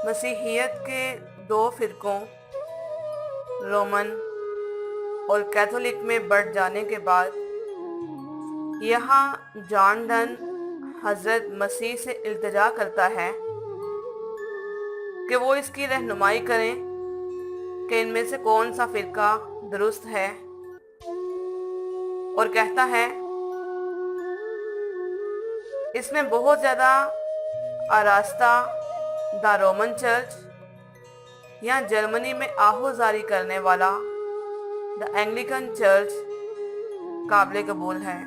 मसीहियत के दो फ़िरक़ों रोमन और कैथोलिक में बढ़ जाने के बाद यहाँ जॉन डन हज़रत मसीह से इल्तिजा करता है कि वो इसकी रहनुमाई करें कि इनमें से कौन सा फ़िरका दुरुस्त है, और कहता है इसमें बहुत ज़्यादा आरास्ता द रोमन चर्च या जर्मनी में आहोजारी करने वाला द एंग्लिकन चर्च काबिल कबूल है।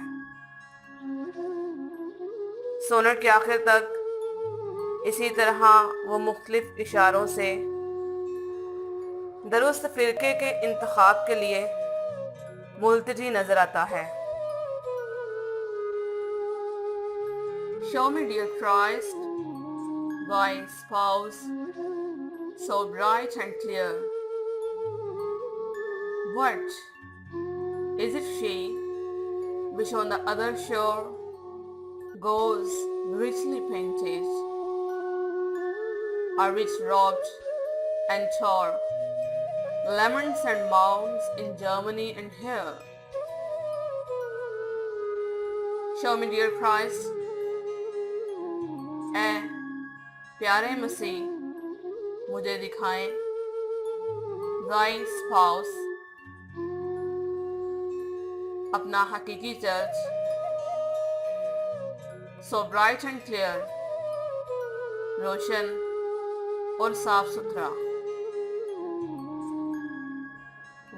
सोनेट के आखिर तक इसी तरह वो मुख्तलिफ इशारों से दुरुस्त फ़िरके के इंतखाब के लिए मुल्तजी नज़र आता है। Show me, dear Christ, thy spouse, so bright and clear. What is it she, which on the other shore goes richly painted, or which robbed and tore lemons and mounds in Germany and here? Show me, dear Christ, ऐ प्यारे मसीह मुझे दिखाएं thy spouse, अपना हकीकी church, so bright and clear, रोशन और साफ सुथरा।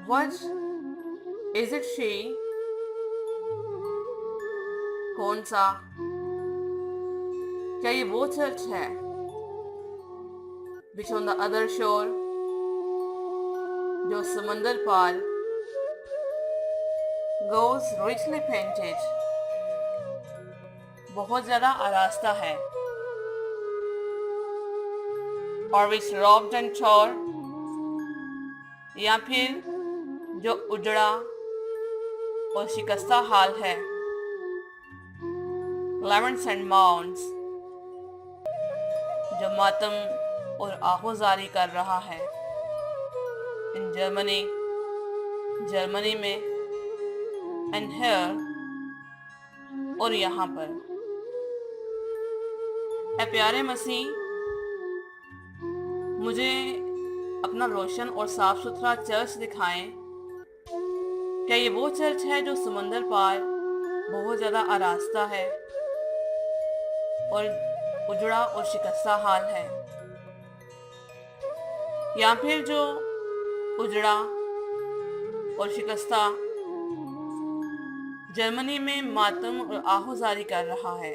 What is it she, कौन सा, क्या ये वो चर्च है which on the other shore, जो समंदर पार goes richly painted, बहुत ज़्यादा आरास्ता है, or which robbed and tore, या फिर जो उजड़ा और शिकस्ता हाल है, lemons and mounds, जो मातम और आहोजारी कर रहा है, इन जर्मनी में, एंड हियर, और यहाँ पर। ऐ प्यारे मसीह मुझे अपना रोशन और साफ सुथरा चर्च दिखाएं। क्या ये वो चर्च है जो समंदर पार बहुत ज़्यादा आरास्ता है और उजड़ा और शिकस्ता हाल है, या फिर जो उजड़ा और शिकस्ता जर्मनी में मातम और आहोजारी कर रहा है?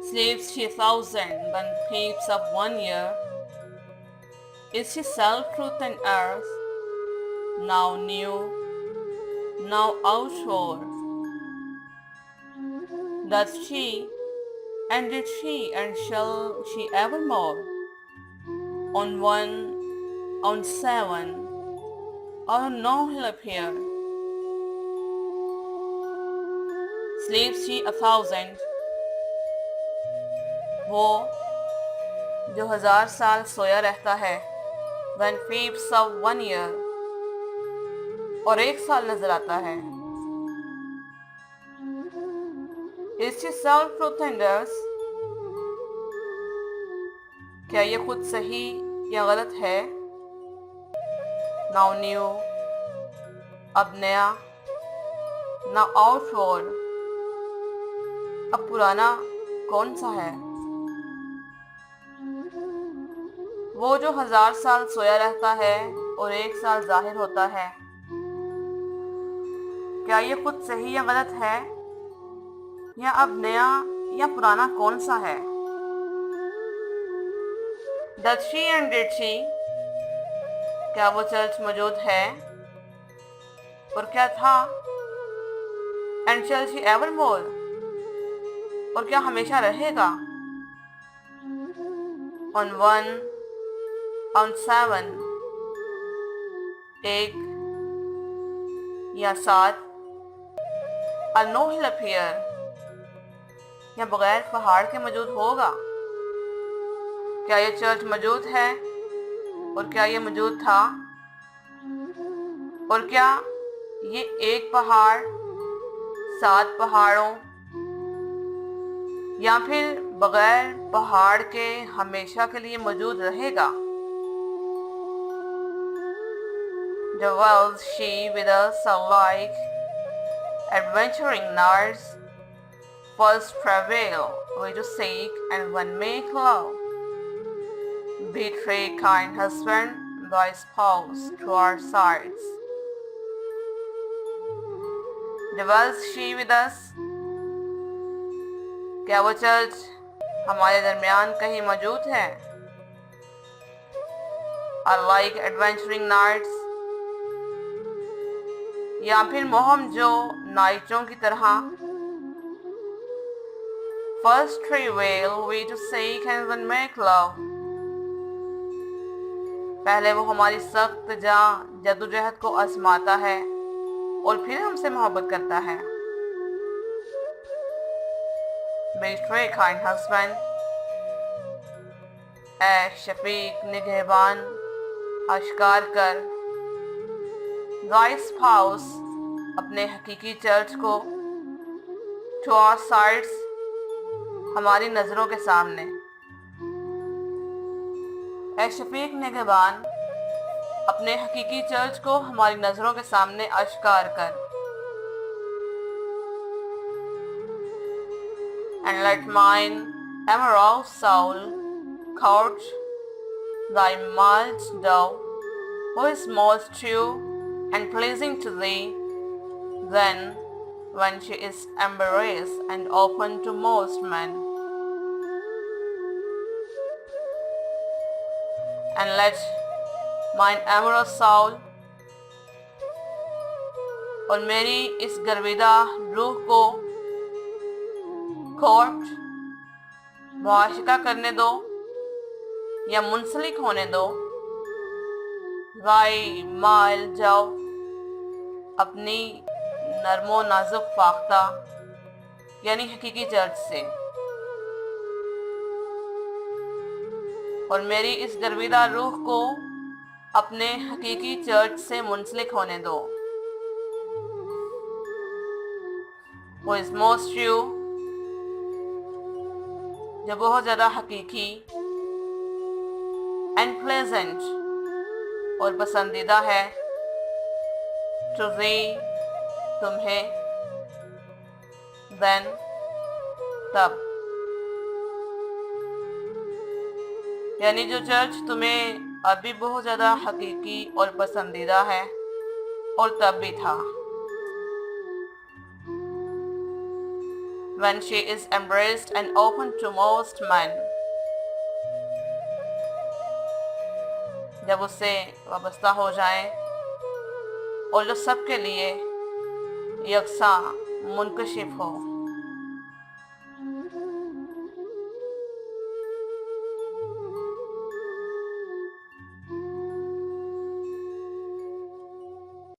Slaves she 1,000, when babes of 1 year, is she self truth and earth, now new, now outward? Does she, and did she, and shall she evermore, on 1, on 7, or on no hill appear? Sleeps she 1,000, वो जो 1000 साल सोया रहता है, when peeps of 1 year, और 1 साल नजर आता है। Is she self-truth and us? क्या ये खुद सही या गलत है? Now new, अब नया, now outward, अब पुराना कौन सा है? वो जो 1000 साल सोया रहता है और 1 साल जाहिर होता है, क्या ये खुद सही या गलत है, या अब नया या पुराना कौन सा है? Does she and did she, क्या वो चर्च मौजूद है और क्या था? And shall she evermore, और क्या हमेशा रहेगा? On 1, on 7, 1 या 7, a no hill appear, या बगैर पहाड़ के मौजूद होगा? क्या ये चर्च मौजूद है और क्या ये मौजूद था? और क्या ये एक पहाड़, 7 पहाड़ों या फिर बगैर पहाड़ के हमेशा के लिए मौजूद रहेगा? The world she with us are like adventuring nerds, first prevail, way to seek and one make love. Betray kind husband, thy spouse to our sides. The world she with us, क्या वो church हमारे दरमियान कहीं मौजूद है? Are like adventuring nerds, या फिर मोहम जो नाइटों की तरह first travel way to seek and then make love, पहले वो हमारी सख्त जद्दोजहद को आजमाता है और फिर हमसे मोहब्बत करता है। Betray kind husband, ऐ शफीक निगहबान आश्कार कर, thy spouse अपने हकीकी चर्च को, to our sides हमारी नजरों के सामने। ऐ शफीक निगहबान अपने हकीकी चर्च को हमारी नजरों के सामने आश्कार कर। And let mine amorous soul couch thy mild dove, who is most true and pleasing to thee, then when she is embraced and open to most men. And let mine amorous soul, और मेरी इस गर्विदा रूह को court मुआशिका करने दो या मुंसलिक होने दो, राई माइल जाओ अपनी नरमो नाजुक फाख्ता यानी हकीकी चर्च से, और मेरी इस गर्विदा रूह को अपने हकीकी चर्च से मुंसलिक होने दो। वो इज मोस्ट ट्रू, जो बहुत ज़्यादा हकीकी, एंड प्लेजेंट और पसंदीदा है, टू thee तुम्हें, then तब, यानी जो चर्च तुम्हें अभी बहुत ज़्यादा हकीकी और पसंदीदा है और तब भी था। When she is embraced and open to most men, जब उससे वाबस्ता हो जाए और जो सबके लिए यकसा मुनकशिफ हो।